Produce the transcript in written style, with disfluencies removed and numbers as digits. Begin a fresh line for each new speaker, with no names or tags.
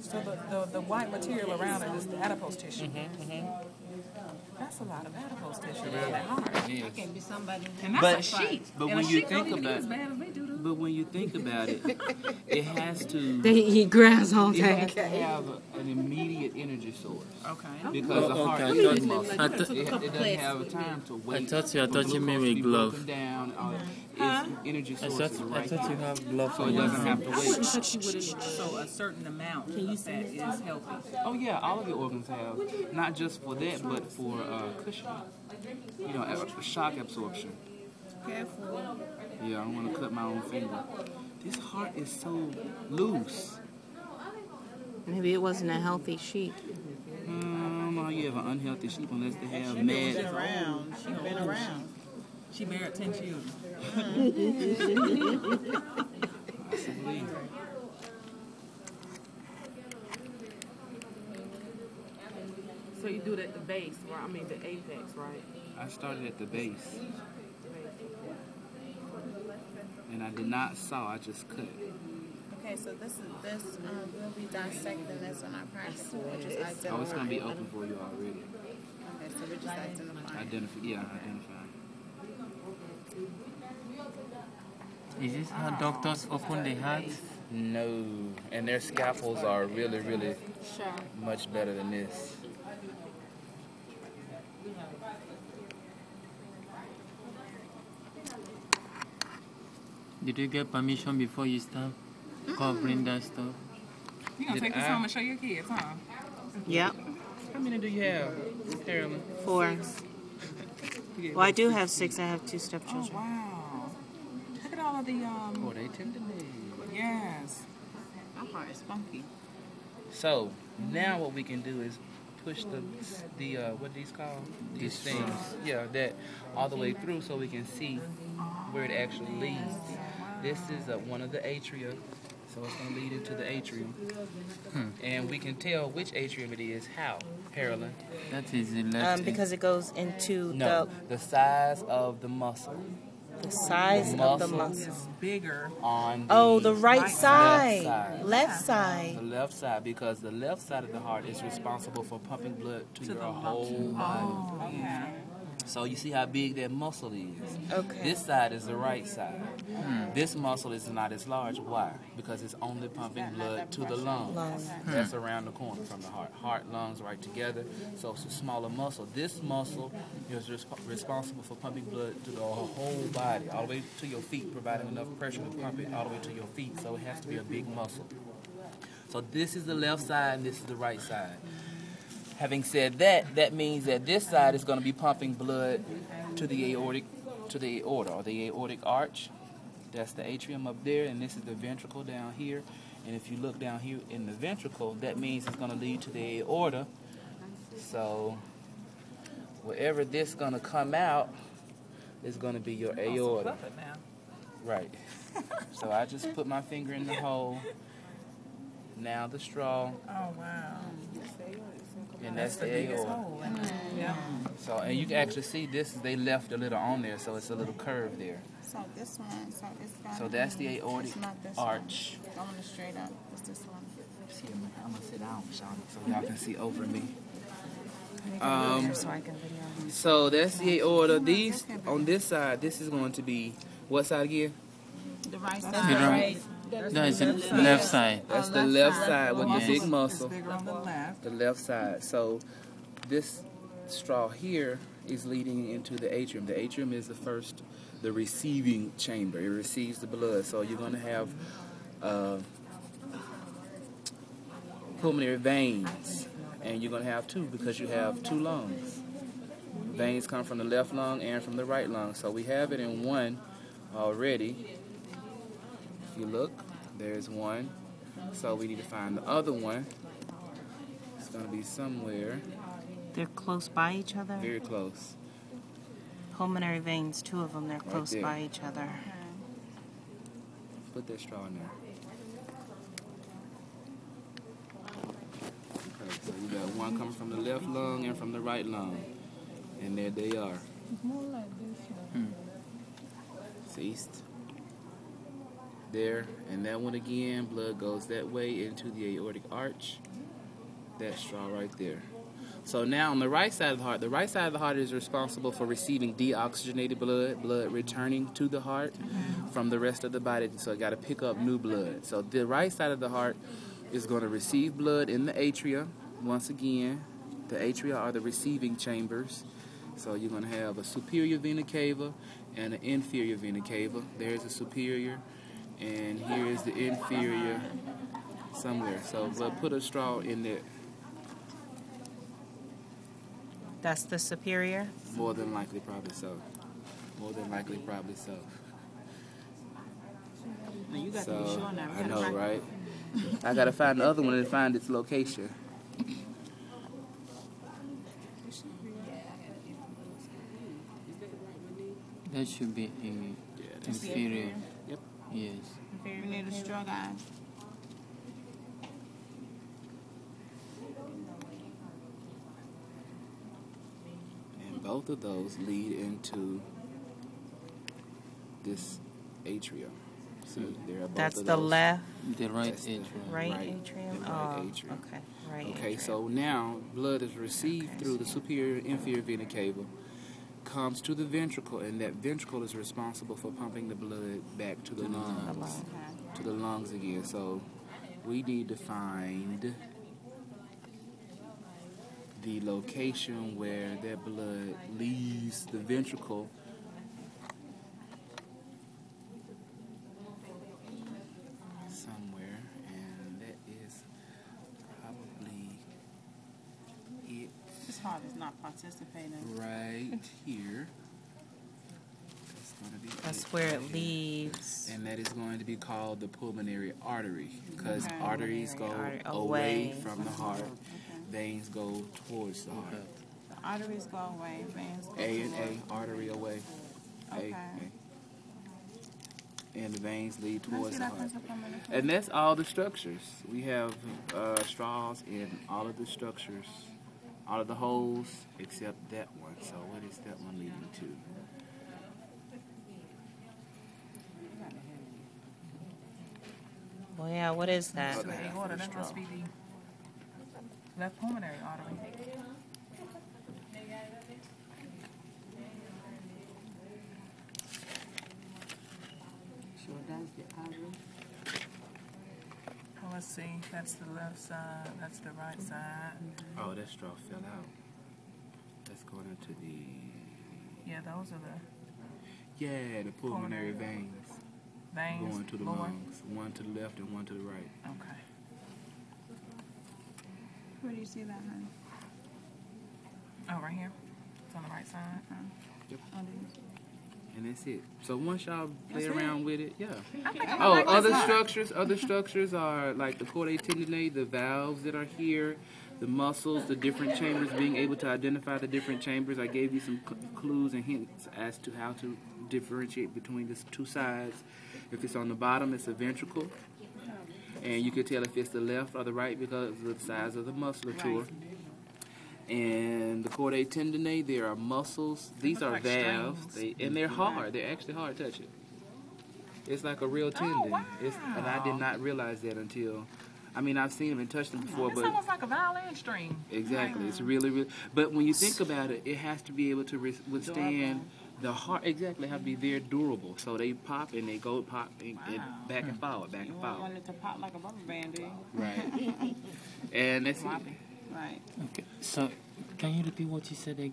So the white material around it is the adipose tissue. That's a lot of adipose tissue around that heart.
Yes.
That can be somebody.
And that's a sheet.
But
and
when
a
you
sheet
think
don't even
about
do as bad as they do.
But when you think about it, it has to.
They eat grass all
It
day.
has to have an immediate energy source.
Okay.
Because the heart
okay.
is a muscle.
I
It doesn't have time to wait.
I thought you were
for
touching me
glucose to
with
be
glove.
broken down. Its energy source is
I
right
thought you
here.
have glove
So
on
it
your
doesn't
hand.
have to wait.
Touch you with it, so a certain amount of fat is healthy.
Oh yeah, all of your organs have, not just for that, but for cushioning. You know, shock absorption.
Careful.
Yeah, I don't want to cut my own finger. This heart is so loose.
Maybe it wasn't a healthy sheep.
No, you have an unhealthy sheep unless they have
Been
mad.
around. She's been around. She married 10 children.
Possibly.
So you do it at the base, right? I mean the apex, right?
I started at the base. And I did not saw, I just cut.
Okay, so this we'll be dissecting this on our practice. We're just identifying.
Oh, it's going to be open for you already.
Okay, so we're just identifying.
Identify.
Is this how doctors open the heart?
No. And their scalpels are really, really much better than this.
Did you get permission before you start covering that stuff?
You gonna take this home and show your kids, huh?
Yep.
How many do you have, Carolyn?
4. Well, I do have 6. I have 2 stepchildren.
Oh, wow. Look at all of the,
Oh, they tend to leave.
yes. That heart is funky.
So, now what we can do is push the what are these called? These things. Yeah, that all the way through so we can see where it actually leads. This is one of the atria, so it's going to lead into the atrium. And we can tell which atrium it is. How, Carolyn?
That is the left.
Because it goes into
The size of the muscle.
the size of the
muscle
muscle.
Is bigger.
On
The right side.
side.
Left side.
The left side, because the left side of the heart is responsible for pumping blood to your whole body.
Oh, yeah.
So you see how big that muscle is.
Okay.
This side is the right side. This muscle is not as large. Why? Because it's only pumping blood to the lungs. That's around the corner from the heart. Heart, lungs right together. So it's a smaller muscle. This muscle is responsible for pumping blood to the whole body, all the way to your feet, providing enough pressure to pump it all the way to your feet. So it has to be a big muscle. So this is the left side and this is the right side. Having said that, that means that this side is going to be pumping blood to the aorta, or the aortic arch. That's the atrium up there, and this is the ventricle down here. And if you look down here in the ventricle, that means it's going to lead to the aorta. So wherever this is going to come out is going to be your aorta. Right. So I just put my finger in the hole. Now the straw.
Oh, wow.
And that's the aorta.
Yeah.
So, and you can actually see this, they left a little on there, so it's a little curve there.
So this one, so it's got.
So that's the aortic arch.
Going straight up. It's this one.
See, I'm gonna sit down, so y'all can see over me.
So I can video.
So that's the aorta. These, on this side, this is going to be, what side again?
The right
You
side.
don't- No, it's the left side.
That's the left side with the big muscle.
Bigger on the left.
The left side. So this straw here is leading into the atrium. The atrium is the receiving chamber. It receives the blood. So you're going to have pulmonary veins, and you're going to have 2 because you have 2 lungs. Veins come from the left lung and from the right lung. So we have it in one already. If you look, there's one. So we need to find the other one. It's going to be somewhere
They're close by each other.
very close.
Pulmonary veins, 2 of them, they're close
there.
by each other.
Put that straw in there. Okay, so we got one coming from the left lung and from the right lung. And there they are.
More like this one.
Ceased. there, and that one again, blood goes that way into the aortic arch. That straw right there. So now on the right side of the heart is responsible for receiving deoxygenated blood returning to the heart from the rest of the body. So it got to pick up new blood. So the right side of the heart is going to receive blood in the atria. Once again, the atria are the receiving chambers. So you're going to have a superior vena cava and an inferior vena cava. There's a superior, and here is the inferior somewhere. So we'll put a straw in there.
That's the superior?
More than likely, probably so. More than likely, probably so.
Now you got to
So,
be sure now.
I know, right? I got to find the other one and find its location.
That should be a inferior.
Yep.
Yes.
We need a straw, guys.
And both of those lead into this atria. See, there are both
That's
of
the
those.
left,
The right
That's the
atrium.
right
Right.
atrium?
The right atrium.
Okay. Right
Okay,
atrium.
so now blood is received through the superior and inferior vena cava, comes to the ventricle, and that ventricle is responsible for pumping the blood back to the lungs. To the lungs again. So we need to find the location where that blood leaves the ventricle somewhere, and that is probably it
This heart is not participating.
right here. That's going to be
That's
it
where
right
it
here.
leaves.
And that is going to be called the pulmonary artery, because
Okay.
arteries go
Pulmonary artery,
away
away
from the heart, veins go towards the heart.
The arteries go away, veins go
A and
toward.
A, artery away.
Okay.
And the veins lead
Can I
towards
see
the
that
heart.
pencil for a minute?
And that's all the structures. We have straws in all of the structures, all of the holes, except that one. So what is that one leading to?
Well, yeah, what is that?
Other
The
half of
aorta,
the
that must
straw.
be the left pulmonary artery.
Sure, that's the artery.
Well, let's see. That's the left side. That's the right side.
Oh, that straw fell out. That's going into the...
Yeah, those are the
Yeah, the pulmonary veins
veins.
going to the
lower.
lungs. One to the left and one to the right.
Okay.
Where do you see that, honey?
Oh, right here. It's on the right side.
And that's it. So once y'all play
That's it?
around with it, yeah.
I think I'm
Oh,
like
other
this.
structures are like the chordae tendineae, the valves that are here, the muscles, the different chambers, being able to identify the different chambers. I gave you some clues and hints as to how to differentiate between the two sides. If it's on the bottom, it's a ventricle. And you can tell if it's the left or the right because of the size of the musculature. And the chordae tendineae, there are muscles. These
look
are
like
valves,
strings.
and they're hard. They're actually hard to touch it. It's like a real tendon.
wow.
And I did not realize that until, I mean, I've seen them and touched them before,
It's
but
almost like a violin string.
exactly, it's really, really. But when you think about it, it has to be able to withstand the heart. Exactly, have to be very durable. So they pop and they go pop and back and forward, back
You
and
want
forward.
it to pop like a rubber band, do you?
Right. And that's it.
Right.
Okay. So, can you repeat what you said again?